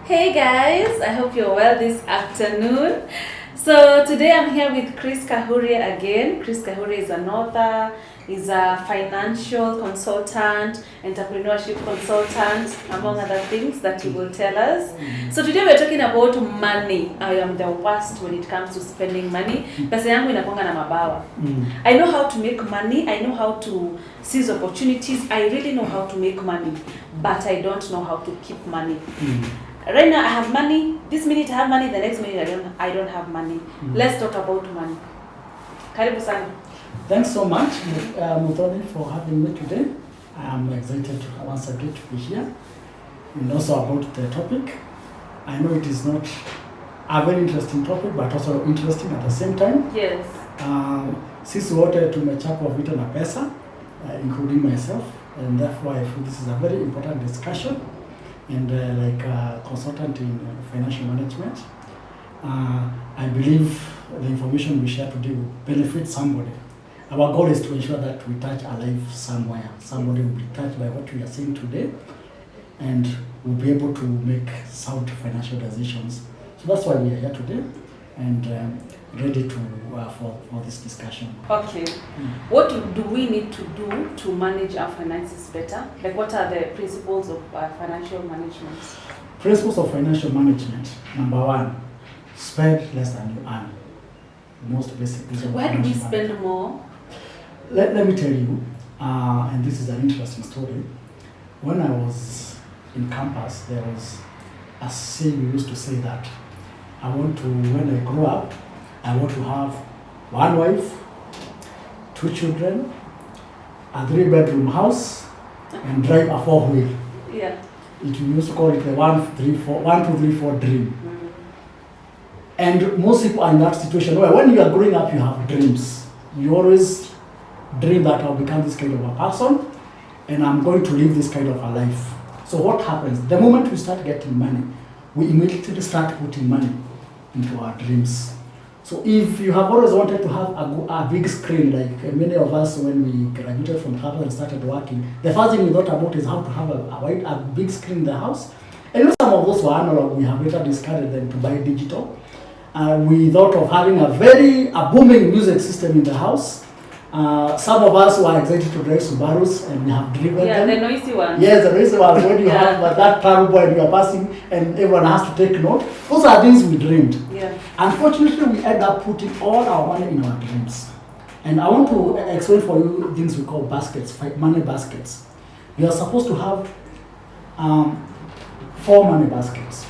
Hey guys, I hope you're well this afternoon. So today I'm here with Chris Kahuria again. Chris Kahuria is an author, is a financial consultant, entrepreneurship consultant, among other things that he will tell us. So today we're talking about money. I am the worst when it comes to spending money. Pesa yangu inakuanga na mabawa. I know how to make money, I know how to seize opportunities, I really know how to make money, but I don't know how to keep money. Right now I have money, this minute I have money, the next minute I don't have money. Let's talk about money. Karibu sana. Thanks so much, Muthoni, for having me today. I am excited once again to be here and also about the topic. I know it is not a very interesting topic, but also interesting at the same time. Yes. Sisi wote tumechapwa vita na pesa, including myself, and therefore I feel this is a very important discussion. And like a consultant in financial management, I believe the information we share today will benefit somebody. Our goal is to ensure that we touch a life somewhere. Somebody will be touched by what we are saying today and will be able to make sound financial decisions. So that's why we are here today and ready to for this discussion. Okay. What do we need to do to manage our finances better? Like what are the principles of financial management? Principles of financial management. Number one, spend less than you earn. Most basic. Why do we spend more? Let me tell you, and this is an interesting story. When I was in campus, there was a saying we used to say that when I grow up, I want to have one wife, 2 children, a 3-bedroom house, and drive a 4-wheel. Yeah. We used to call it the 1, 2, 3, 4 dream. And most people are in that situation where when you are growing up, you have dreams. You always dream that I'll become this kind of a person and I'm going to live this kind of a life. So what happens? The moment we start getting money, we immediately start putting money into our dreams. So if you have always wanted to have a big screen, like many of us when we graduated from campus and started working, the first thing we thought about is how to have a big screen in the house. And some of those were analog, we have later discarded them to buy digital. We thought of having a booming music system in the house. Some of us were excited to drive Subarus and we have driven them. Yeah, the noisy ones. Yes, the noisy ones when you have that turbo and you are passing and everyone has to take note. Those are things we dreamed. Yeah. Unfortunately, we end up putting all our money in our dreams. And I want to explain for you things we call baskets, money baskets. You are supposed to have 4 money baskets.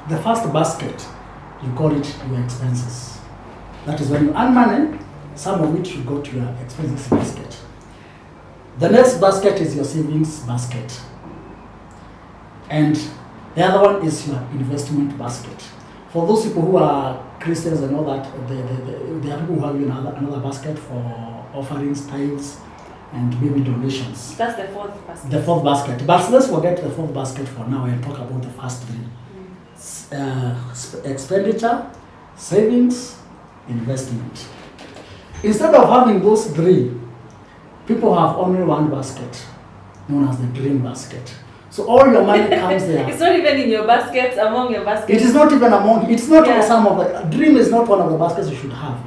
The first basket, you call it your expenses. That is when you earn money, some of which you go to your expenses basket. The next basket is your savings basket. And the other one is your investment basket. For those people who are Christians and all that, there are people who have another basket for offerings, tithes, and maybe donations. That's the 4th basket. The 4th basket. But let's forget the 4th basket for now and talk about the first 3. Expenditure, savings, investment. Instead of having those 3, people have only one basket, known as the dream basket. So all your money comes there. It's not even in your baskets, among your baskets. It is not even among, it's not some of the, dream is not one of the baskets you should have.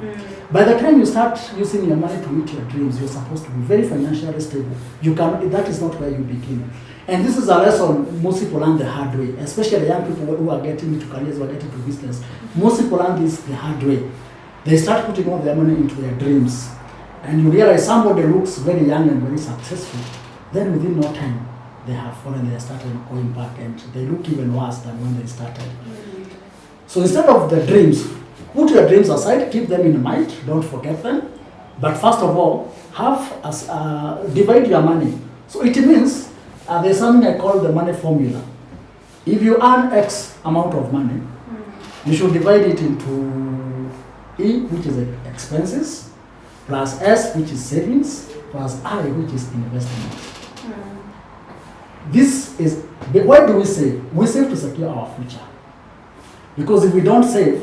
By the time you start using your money to meet your dreams, you're supposed to be very financially stable. That is not where you begin. And this is a lesson most people learn the hard way, especially young people who are getting into careers, who are getting into business. Most people learn this the hard way. They start putting all their money into their dreams. And you realize somebody looks very young and very successful. Then within no time, they have fallen, they started going back and they look even worse than when they started. So instead of the dreams, put your dreams aside, keep them in mind, don't forget them. But first of all, divide your money. So it means, there's something I call the money formula. If you earn X amount of money, you should divide it into E, which is expenses, plus S, which is savings, plus I, which is investment. This is, why do we save? We save to secure our future. Because if we don't save,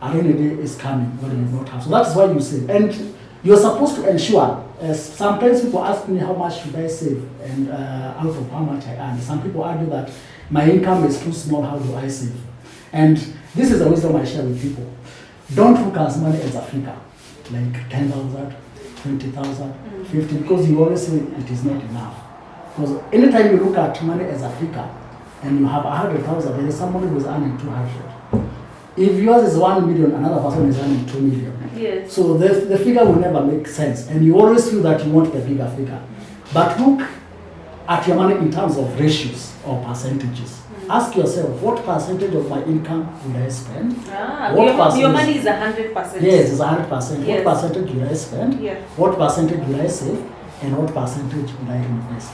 a rainy day is coming when we do not have. So that's why you save. And you're supposed to ensure, sometimes people ask me how much should I save and out of how much I earn. Some people argue that My income is too small, how do I save? And this is a wisdom I share with people. Don't look at money as a figure, like 10,000, 20,000, 50, because you always say it is not enough. Because anytime you look at money as a figure, and you have 100,000, there is somebody who is earning 200. If yours is 1 million, another person is earning 2 million. Yes. So the figure will never make sense, and you always feel that you want the bigger figure. But look at your money in terms of ratios or percentages. Ask yourself, what percentage of my income will I spend? Your money is 100%. Yes, it's 100%. Yes. What percentage will I spend? Yeah. What percentage will I save? And what percentage will I invest?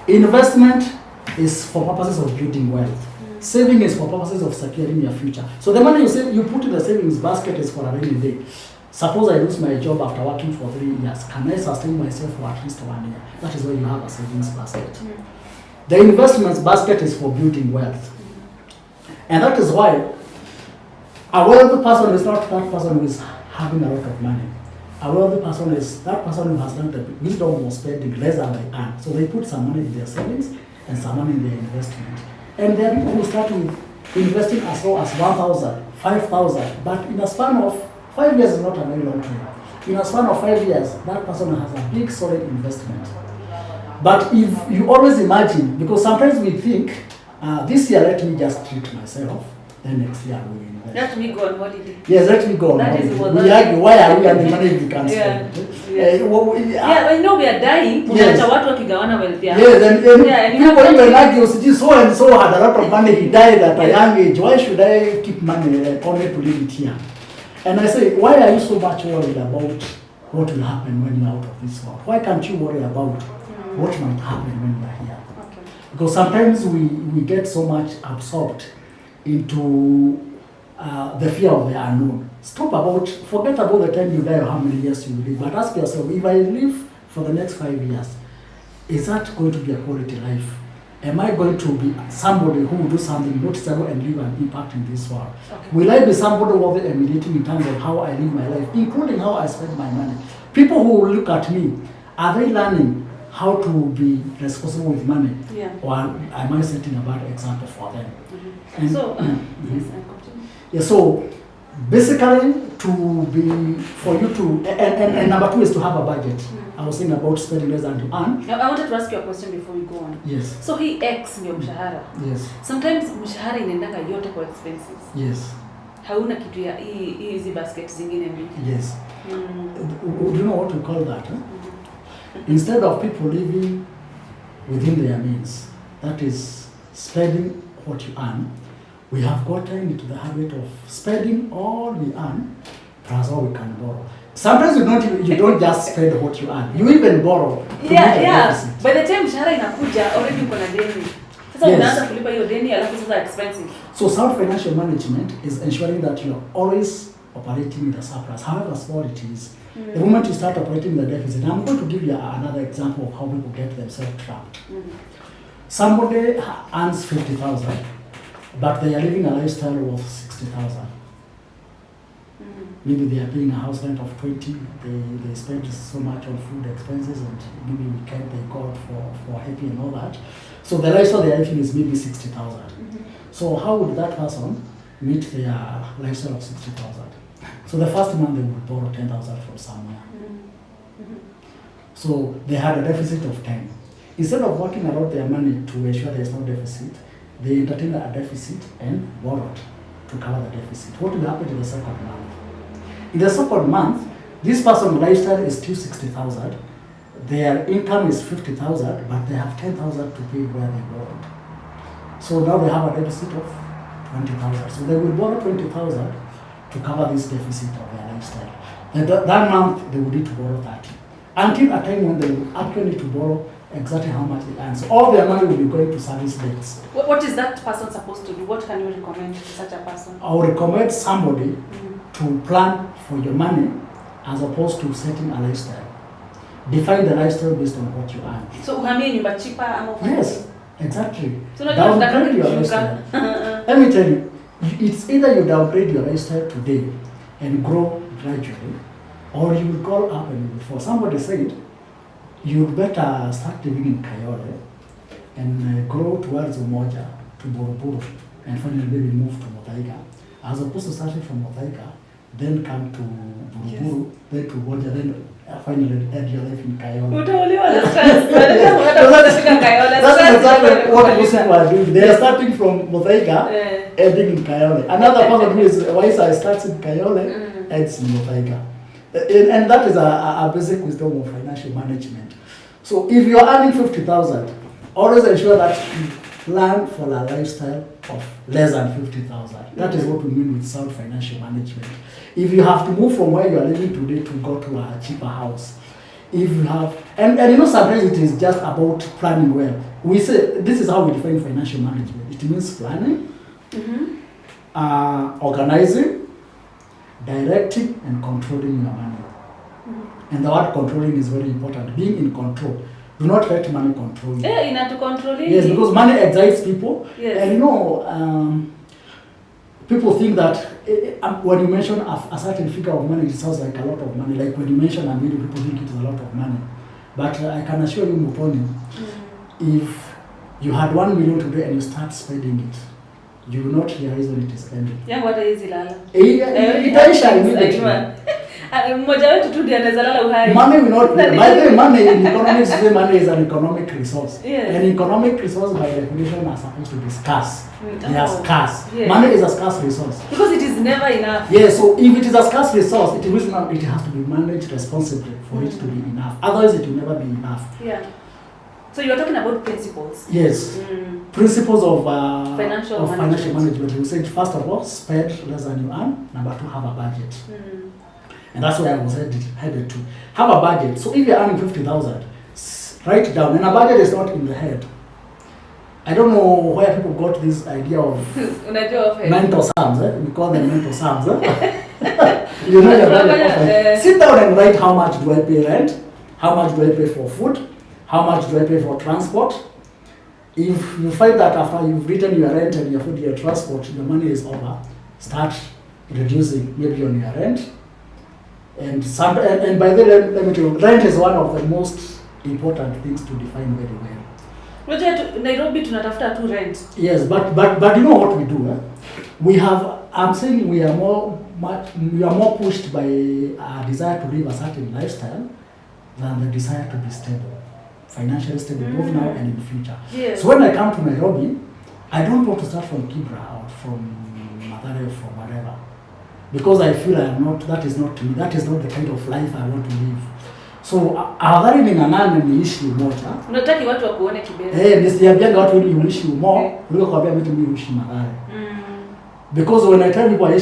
Investment is for purposes of building wealth. Saving is for purposes of securing your future. So the money you save, you put in the savings basket is for a rainy day. Suppose I lose my job after working for 3 years. Can I sustain myself for at least 1 year? That is why you have a savings basket. The investments basket is for building wealth. And that is why a wealthy person is not that person who is having a lot of money. A wealthy person is that person who has learned the wisdom of spending less than they earn. So they put some money in their savings and some money in their investment. And there are people who start with investing as low as 1,000, 5,000, but in a span of 5 years is not a very long time. In a span of 5 years, that person has a big solid investment. But if you always imagine, because sometimes we think, this year let me just treat myself, then next year we will invest. Let me go on holiday. Yes, let me go on That holiday. is what We argue, why are we earning money if we can't spend? Yeah, we know we are dying. Yes. Unaacha watu wakigawana wealth yao. Yes, and Yeah, and you people have even to- argue, so and so had a lot of money, he died at a young age. Why should I keep money only to leave it here? And I say, why are you so much worried about what will happen when you're out of this world? Why can't you worry about what might happen when you're here? Okay. Because sometimes we get so much absorbed into the fear of the unknown. Forget about the time you die or how many years you live, but ask yourself, if I live for the next 5 years, is that going to be a quality life? Am I going to be somebody who will do something noticeable and leave an impact in this world? Okay. Will I be somebody worth emulating in terms of how I live my life, including how I spend my money? People who will look at me, are they learning how to be responsible with money? Yeah. Or am I setting a bad example for them? And- So, Mhm. yes, I continue. Yeah, so basically for you to, and number 2 is to have a budget. I was saying about spending less than you earn. Now, I wanted to ask you a question before we go on. Yes, So hii X ndio mshahara. yes, Sometimes mshahara inaendanga yote kwa expenses. yes, Hauna kitu ya hizi basket zingine mbili. yes. Do you know what we call that? Huh? Instead of people living within their means, that is spending what you earn, we have gotten into the habit of spending all we earn plus all we can borrow. Sometimes you don't just spend what you earn, you even borrow to meet a deficit. By the time mshahara inakuja already uko na deni. Sasa Yes. unaanza kulipa hiyo deni alafu sasa expensive. So sound financial management is ensuring that you're always operating with a surplus, however small it is. The moment you start operating the deficit, I'm going to give you another example of how people get themselves trapped. Somebody earns 50,000, but they are living a lifestyle of 60,000. Maybe they are paying a house rent of 20, they spend so much on food expenses, and maybe weekend they go out for happy and all that. So the lifestyle they are living is maybe 60,000. So how would that person meet their lifestyle of 60,000? So the first month they would borrow 10,000 from somewhere. So they had a deficit of 10. Instead of working around their money to ensure there is no deficit, they entertained a deficit and borrowed to cover the deficit. What will happen in the second month? In the second month, this person's lifestyle is still 60,000. Their income is 50,000, but they have 10,000 to pay where they borrowed. So now they have a deficit of 20,000. So they will borrow 20,000 to cover this deficit of their lifestyle. And that month they will need to borrow 30. Until a time when they will actually need to borrow exactly how much they earn. So all their money will be going to service debts. What is that person supposed to do? What can you recommend to such a person? I would recommend somebody to plan for your money as opposed to setting a lifestyle. Define the lifestyle based on what you earn. So uhamie nyumba chipa ama ufanye Yes, exactly. So unajua Downgrade tunataka your kushuka. lifestyle. Let me tell you, it's either you downgrade your lifestyle today and grow gradually, or you will go up and before. Somebody said, you'd better start living in Kayole and grow towards Umoja to Buruburu and finally maybe move to Muthaiga, as opposed to starting from Muthaiga, then come to Buruburu, then to Goja, then finally end your life in Kayole. That's exactly what most people are doing. They are starting from Muthaiga, ending in Kayole. Another person who is wiser starts in Kayole, ends in Muthaiga. And that is a basic wisdom of financial management. So if you are earning 50,000, always ensure that you plan for a lifestyle of less than 50,000. That is what we mean with sound financial management. If you have to move from where you are living today to go to a cheaper house, if you have, and you know, sometimes it is just about planning well. We say this is how we define financial management. It means planning, organizing, directing, and controlling your money. And the word controlling is very important. Being in control. Do not let money control you. Yeah, you have to control it. Yes, because money excites people. Yes. And you know, people think that when you mention a certain figure of money, it sounds like a lot of money. Like when you mention a million, people think it is a lot of money. But I can assure you, Mutoni, if you had 1 million today and you start spending it, you will not realize when it is ending. Yeah, what is it? Itaisha immediately. Mmoja wetu tu ndiye anaweza lala uhai. Money will not. By the way, money in economics, say money is an economic resource. Yes. An economic resource, by definition, are supposed to be scarce. They are scarce. Yes. Money is a scarce resource. Because it is never enough. Yeah, so if it is a scarce resource, it has to be managed responsibly for it to be enough. Otherwise, it will never be enough. Yeah. So you are talking about principles. Yes. Principles of financial management. We said, first of all, spend less than you earn. Number two, have a budget. And that's where I was headed to. Have a budget. So if you're earning 50,000, write it down. And a budget is not in the head. I don't know where people got this idea of mental sums. We call them mental sums. You know your budget. Sit down and write how much do I pay rent, how much do I pay for food, how much do I pay for transport. If you find that after you've written your rent and your food, your transport, your money is over, start reducing maybe on your rent. And by the way, let me tell you, rent is one of the most important things to define very well. Nairobi tunatafuta tu rent. Yes, but you know what we do? I'm saying we are more pushed by a desire to live a certain lifestyle than the desire to be stable, financially stable, both now and in the future. Yes. So when I come to Nairobi, I don't want to start from Kibra or from Mathare or from whatever. Because I feel that is not me. That is not the kind of life I want to live. So afadhali ning'ang'ane niishi moja. Unataka watu wakuone kibera. Nisiambianga watu ili uishi more kuliko kuambia mtu mimi uishi Mathare. Because when I tell people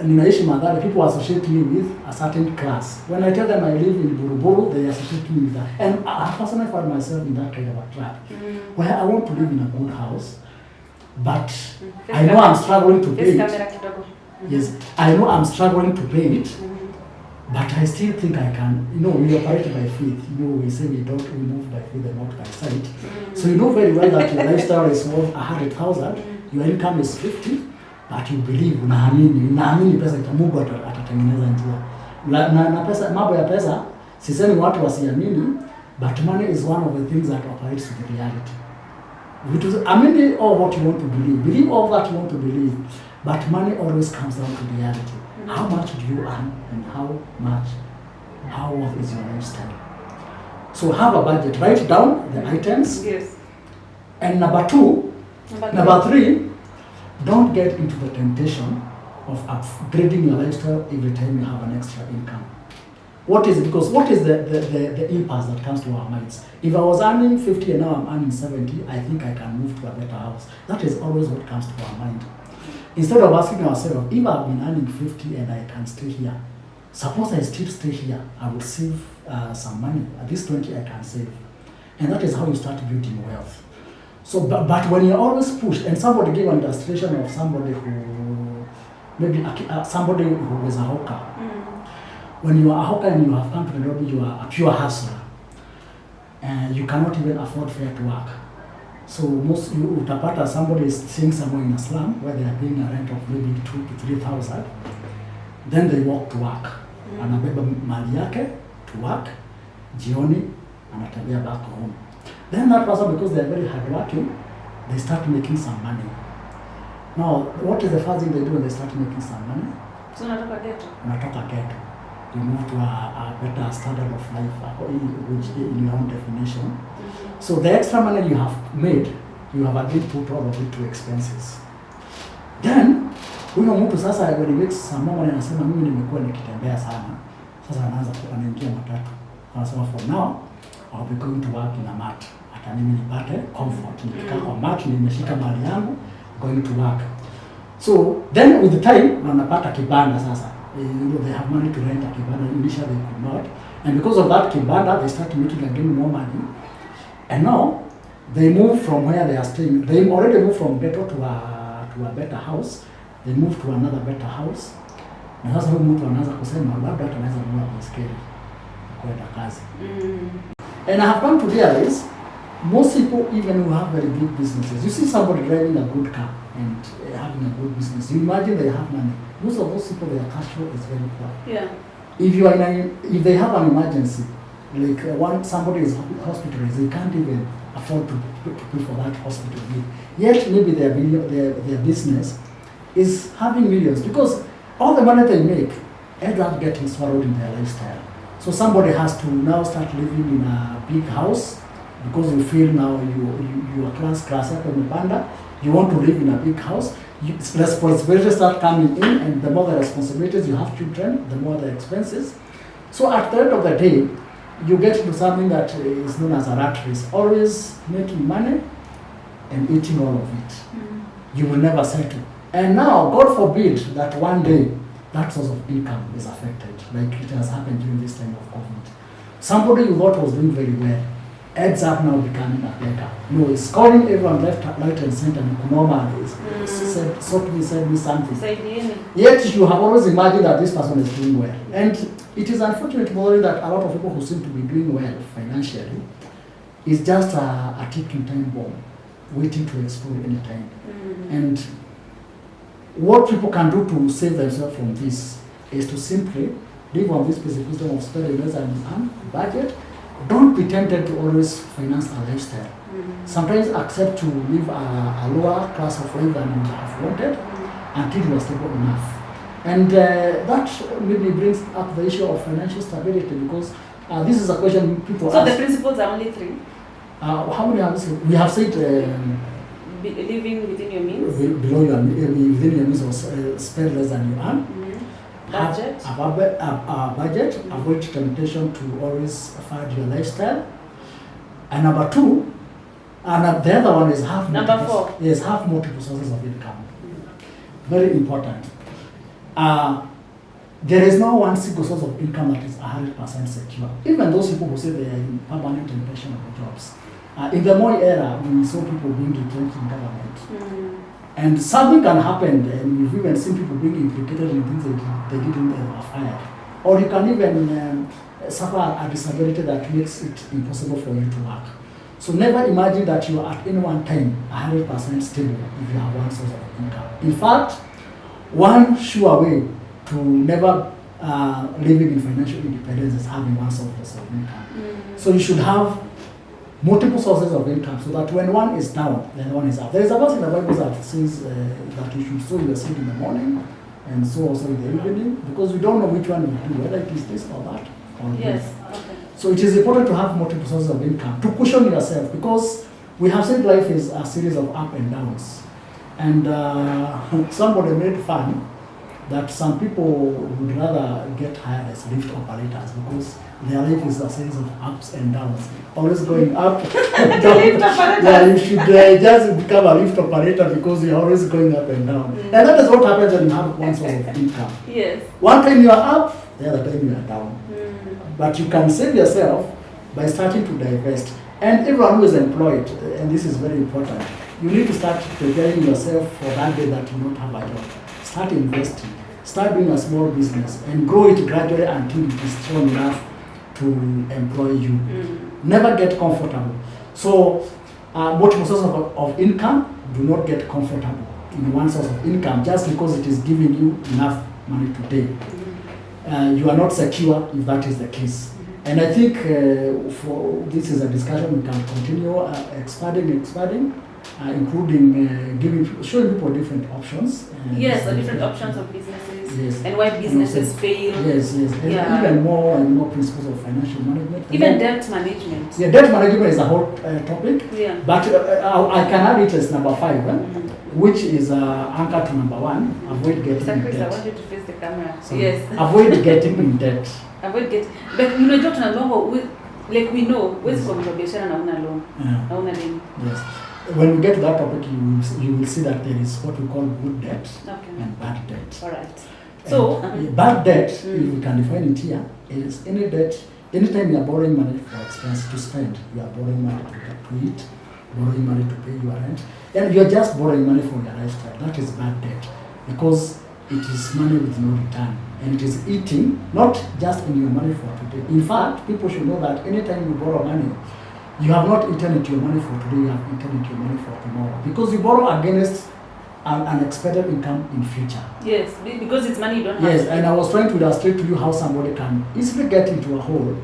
ninaishi Mathare, people associate me with a certain class. When I tell them I live in Buruburu, they associate me with that. And I personally find myself in that kind of a trap. Where I want to live in a good house, but I know I'm struggling to pay it. Yes, I know I'm struggling to pay it, but I still think I can. You know, we operate by faith. You know, we say we move by faith and not by sight. So you know very well that your lifestyle is worth 100,000, your income is 50, but you believe, unaamini pesa Mungu atatengeneza njia. Na pesa, mambo ya pesa, sisemi watu wasiamini, but money is one of the things that operates with reality. Amini all what you want to believe all that you want to believe. But money always comes down to reality. How much do you earn and how worth is your lifestyle? So have a budget. Write down the items. Yes. And number three, don't get into the temptation of upgrading your lifestyle every time you have an extra income. What is it? Because what is the impasse that comes to our minds? If I was earning 50 and now I'm earning 70, I think I can move to a better house. That is always what comes to our mind. Instead of asking ourselves, if I've been earning 50 and I can stay here, suppose I still stay here, I will save some money. At least 20 I can save. And that is how you start building wealth. So, but when you're always pushed, and somebody gave an illustration of somebody who, maybe somebody who is a hawker. When you are a hawker and you have come to Nairobi, you are a pure hustler. And you cannot even afford fare to work. So utapata somebody is staying somewhere in a slum where they are paying a rent of maybe 2,000 to 3,000. Then they walk to work. Anabeba mali yake to work. Jioni anatembea back home. Then that person, because they are very hardworking, they start making some money. Now, what is the first thing they do when they start making some money? So unatoka ghetto. Unatoka ghetto. You move to a better standard of life, which in your own definition. Mm-hmm. So the extra money you have made, you have agreed to probably to expenses. Then, huyo mtu sasa when he makes some money anasema mimi nimekuwa nikitembea sana. Sasa anaanza anaingia matatu. Anasema for now, I'll be going to work in a mat. Hata mimi nipate comfort. Nikikaa kwa mat, nimeshika mali yangu, going to work. So then with the time, wanapata kibanda sasa. They have money to rent a kibanda. Initially they could not. And because of that kibanda, they start making again more money. And now, they move from where they are staying. They already moved from ghetto to a better house. They move to another better house. Na sasa huyu mtu anaanza kusema labda hata anaweza kununua baiskeli kwenda kazi. And I have come to realize most people, even who have very big businesses, you see somebody driving a good car and having a good business, you imagine they have money. Most of those people, their cash flow is very poor. Yeah. If they have an emergency, like somebody is hospitalized, they can't even afford to pay for that hospital bill. Yet maybe their business is having millions because all the money they make ends up getting swallowed in their lifestyle. So somebody has to now start living in a big house because you feel now you are class up on the panda. You want to live in a big house. Responsibilities start coming in, and the more the responsibilities, you have children, the more the expenses. So at the end of the day, you get to something that is known as a rat race, always making money and eating all of it. You will never settle. And now, God forbid that one day that source of income is affected, like it has happened during this time of COVID. Somebody you thought was doing very well ends up now becoming a beggar. No, it's calling everyone left, right, and center. Said me something. Yet you have always imagined that this person is doing well. And it is unfortunate that a lot of people who seem to be doing well financially is just a ticking time bomb, waiting to explode any time. And what people can do to save themselves from this is to simply live on this basic wisdom of spending less than you earn, budget. Don't be tempted to always finance a lifestyle. Sometimes accept to live a lower class of life than you have wanted until you are stable enough. And that maybe brings up the issue of financial stability because this is a question people ask. So the principles are only 3? How many have we said? We have said living within your means. Below your within your means or spend less than you earn. Budget. A budget. Avoid temptation to always fund your lifestyle. And number 2, and the other one is have number 4. Yes, have multiple sources of income. Very important. There is no one single source of income that is 100% secure. Even those people who say they are in permanent and pensionable jobs. In the Moi era, we saw people being retrenched in government. And something can happen, and you've even seen people being implicated in things they didn't ever fired. Or you can even suffer a disability that makes it impossible for you to work. So never imagine that you are at any one time 100% stable if you have one source of income. In fact, one sure way to never living in financial independence is having one source of income. So you should have multiple sources of income so that when one is down, then one is up. There is a verse in the Bible that says that you should sow your seed in the morning and sow also in the evening because we don't know which one we do, whether it is this or that. Or yes. Okay. So it is important to have multiple sources of income to cushion yourself because we have said life is a series of up and downs. And somebody made fun that some people would rather get hired as lift operators because their life is a series of ups and downs, always going up and down. Yeah, you should just become a lift operator because you're always going up and down. And that is what happens when you have one source of income. Yes. One time you are up, the other time you are down. But you can save yourself by starting to divest. And everyone who is employed, and this is very important, you need to start preparing yourself for that day that you don't have a job. Start investing. Start doing a small business and grow it gradually until it is strong enough to employ you. Never get comfortable. So, multiple sources of income, do not get comfortable in one source of income just because it is giving you enough money today. You are not secure if that is the case. And I think for this is a discussion we can continue expanding. including showing people different options. Yes, the different options of businesses. Yes. And why businesses fail. Yes, yes. And even more and more principles of financial management. Even debt management. Yeah, debt management is a hot topic. Yeah. But I can add it as number 5, which is anchor to number 1. Avoid getting in Chris, I debt. want you to face the camera. So, yes. Avoid getting in debt. Avoid getting. But you know, like we know, where's biashara na una loan? Na una deni. Yes. When we get to that topic, you will see that there is what we call good debt and bad debt. All right. So bad debt, if we can define it here, is any debt. Anytime you are borrowing money for expense to spend, you are borrowing money to eat, borrowing money to pay your rent, and you are just borrowing money for your lifestyle. That is bad debt because it is money with no return, and it is eating not just in your money for today. In fact, people should know that anytime you borrow money, you have not eaten into your money for today, you have eaten into your money for tomorrow. Because you borrow against an unexpected income in future. Yes, because it's money you don't have. Yes, and I was trying to illustrate to you how somebody can easily get into a hole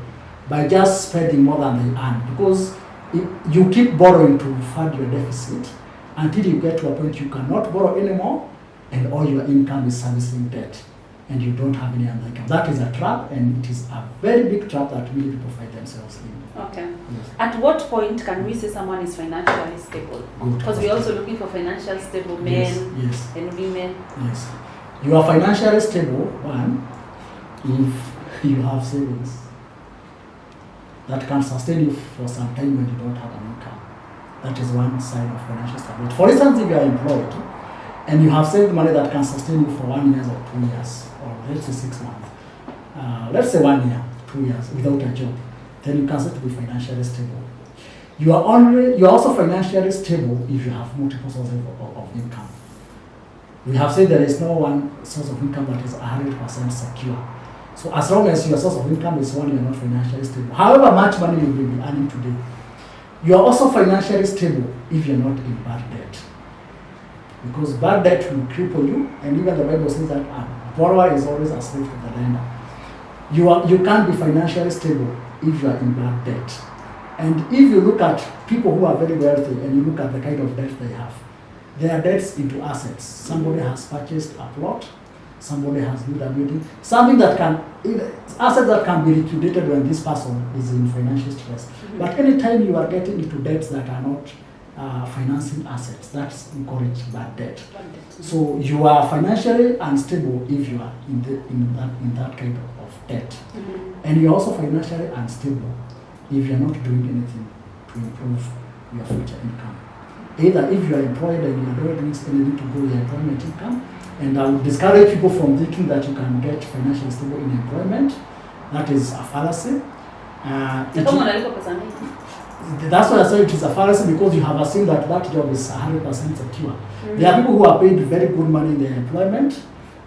by just spending more than they earn. Because you keep borrowing to fund your deficit until you get to a point you cannot borrow anymore and all your income is servicing debt and you don't have any other income. That is a trap, and it is a very big trap that many people find themselves in. Okay. Yes. At what point can we say someone is financially stable? Because we're also looking for financially stable men and women. Yes. You are financially stable, one, if you have savings that can sustain you for some time when you don't have an income. That is one sign of financial stability. For instance, if you are employed and you have saved money that can sustain you for 1 year or 2 years, or let's say 6 months, let's say 1 year, 2 years without a job, then you can start to be financially stable. You are also financially stable if you have multiple sources of income. We have said there is no one source of income that is 100% secure. So as long as your source of income is one, you are not financially stable. However much money you will be earning today, you are also financially stable if you are not in bad debt. Because bad debt will cripple you, and even the Bible says that a borrower is always a slave to the lender. You can't be financially stable if you are in bad debt. And if you look at people who are very wealthy and you look at the kind of debt they have, their debts into assets. Somebody has purchased a plot, somebody has built a building, something that can, assets that can be liquidated when this person is in financial stress. But anytime you are getting into debts that are not financing assets, that's encouraged bad debt. So you are financially unstable if you are in that kind of debt. And you're also financially unstable if you're not doing anything to improve your future income. Either if you are employed and you are not doing anything to grow your employment income, and I would discourage people from thinking that you can get financially stable in employment. That is a fallacy. That's why I say it is a fallacy, because you have assumed that that job is 100% secure. There are people who are paid very good money in their employment,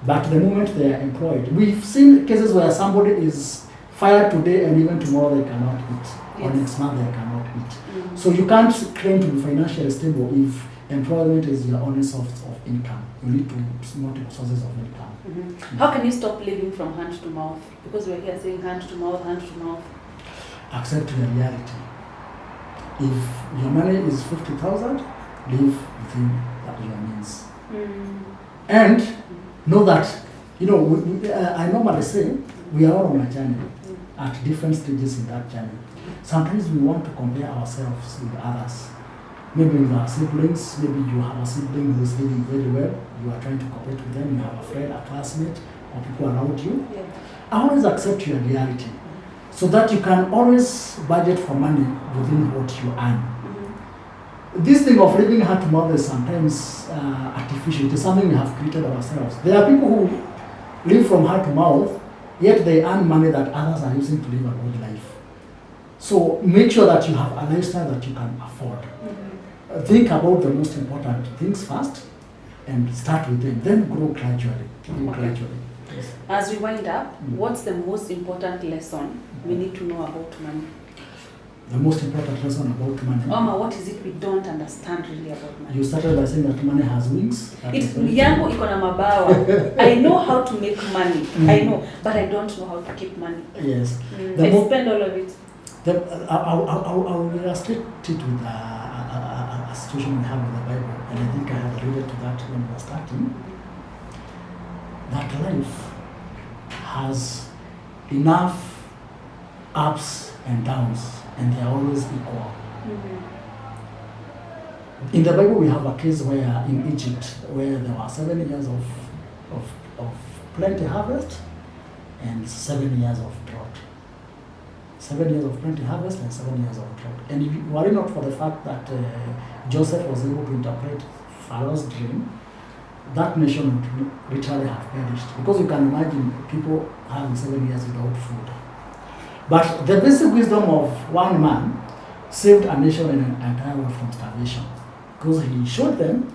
but the moment they are employed, we've seen cases where somebody is fired today and even tomorrow they cannot eat, or next month they cannot eat. So you can't claim to be financially stable if employment is your only source of income. You need to multiple sources of income. How can you stop living from hand to mouth? Because we're here saying hand to mouth, hand to mouth. Accept the reality. If your money is 50,000, live within your means. And know that, I normally say, we are all on a journey at different stages in that journey. Sometimes we want to compare ourselves with others. Maybe with our siblings, maybe you have a sibling who is living very well, you are trying to compete with them, you have a friend, a classmate, or people around you. Always accept your reality, so that you can always budget for money within what you earn. This thing of living hand to mouth is sometimes artificial. It is something we have created ourselves. There are people who live from hand to mouth, yet they earn money that others are using to live a good life. So make sure that you have a lifestyle that you can afford. Think about the most important things first and start with them, then grow gradually. Yes. As we wind up, what's the most important lesson we need to know about money? The most important lesson about money? What is it we don't understand really about money? You started by saying that money has wings. Yangu iko na mabawa. I know how to make money. I know, but I don't know how to keep money. Yes. I spend all of it. I will illustrate it with a a situation we have in the Bible, and I think I had alluded to that when we were starting, that life has enough ups and downs, and they are always equal. In the Bible, we have a case where in Egypt, where there were 7 years of plenty harvest and 7 years of drought. 7 years of plenty harvest and 7 years of drought. And if you worry not for the fact that Joseph was able to interpret Pharaoh's dream, that nation would literally have perished. Because you can imagine people having 7 years without food. But the basic wisdom of one man saved a nation and an entire world from starvation. Because he showed them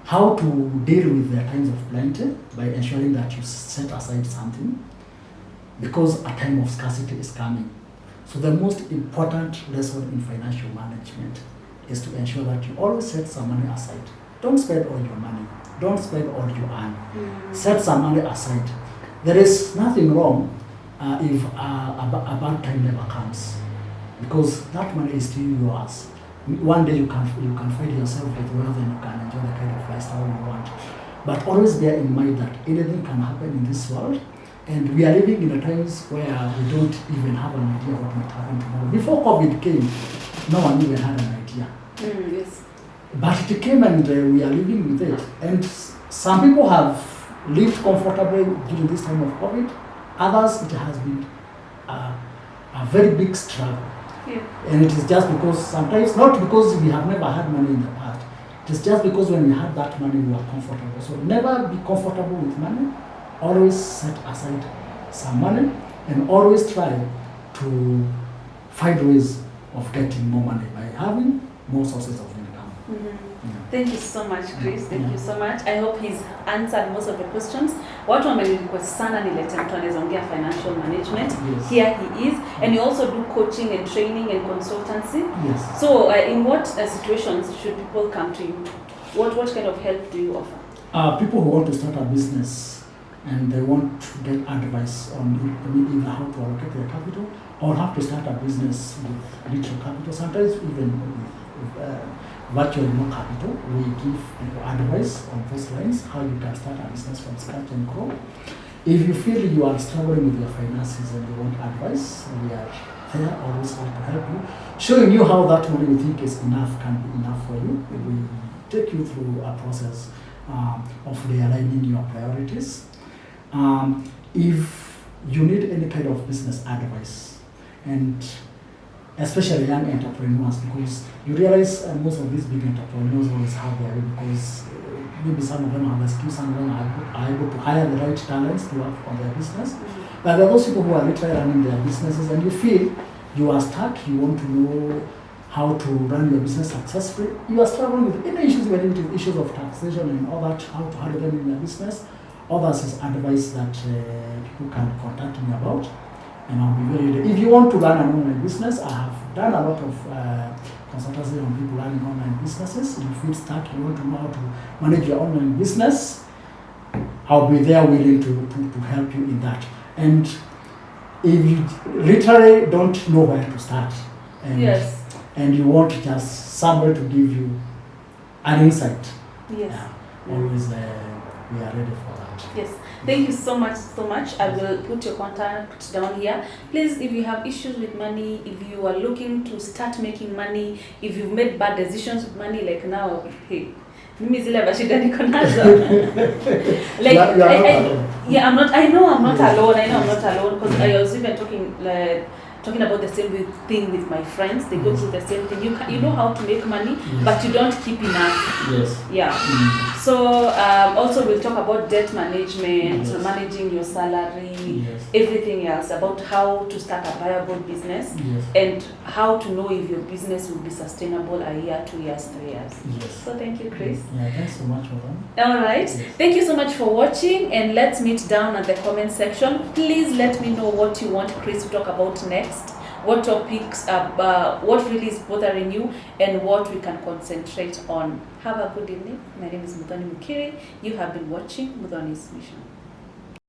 how to deal with their times of plenty by ensuring that you set aside something, because a time of scarcity is coming. So the most important lesson in financial management is to ensure that you always set some money aside. Don't spend all your money. Don't spend all you earn. Set some money aside. There is nothing wrong if a bad time never comes, because that money is still yours. One day you can find yourself with wealth and you can enjoy the kind of lifestyle you want. But always bear in mind that anything can happen in this world, and we are living in the times where we don't even have an idea what might happen tomorrow. Before COVID came, no one even had an idea. Yes. But it came, and we are living with it. And some people have lived comfortably during this time of COVID. Others, it has been a very big struggle. Yeah. And it is just because sometimes, not because we have never had money in the past, it is just because when we had that money, we were comfortable. So never be comfortable with money. Always set aside some money, and always try to find ways of getting more money by having more sources of income. Thank you so much, Chris. Thank you so much. I hope he's answered most of the questions. Watu wamenirequest sana nilete mtu anayeongea financial management. Yes. Here he is, and you also do coaching and training and consultancy. Yes. So in what situations should people come to you? What kind of help do you offer? People who want to start a business and they want to get advice on either how to allocate their capital or how to start a business with little capital, sometimes even with virtually no capital. We give people advice on those lines, how you can start a business from scratch and grow. If you feel you are struggling with your finances and you want advice, we are there, always want to help you, showing you how that money you think is enough can be enough for you. We take you through a process of realigning your priorities. If you need any kind of business advice, and especially young entrepreneurs, because you realize most of these big entrepreneurs always have their way, because maybe some of them have a skill, some of them are able to hire the right talents to work on their business. But there are those people who are literally running their businesses, and you feel you are stuck, you want to know how to run your business successfully. You are struggling with any issues, whether it is issues of taxation and all that, how to handle them in your business. Others is advice that people can contact me about, and I'll be very ready. If you want to run an online business, I have done a lot of consultancy on people running online businesses. If you feel stuck, you want to know how to manage your online business, I'll be there willing to help you in that. And if you literally don't know where to start, and, Yes. and you want just somebody to give you an insight, Yes. always we are ready for that. Yes. Thank you so much, so much. I will put your contact down here. Please, if you have issues with money, if you are looking to start making money, if you've made bad decisions with money, like now, hey, mimi zile bashida niko nazo. Like, You are not alone. yeah, I'm not. I know I'm not Yes. alone. I know I'm not alone, because I was even talking about the same thing with my friends. They go through the same thing. You know how to make money, but you don't keep enough. Yes. Yeah. So also we'll talk about debt management, Yes. managing your salary, Yes. everything else about how to start a viable business, Yes. and how to know if your business will be sustainable a year, 2 years, 3 years. Yes. So thank you, Chris. Yeah, thanks so much for that. All right. Yes. Thank you so much for watching, and let's meet down at the comment section. Please let me know what you want Chris to talk about next, what topics, what really is bothering you, and what we can concentrate on. Have a good evening. My name is Mudhoni Mukiri. You have been watching Mudhoni's Mission.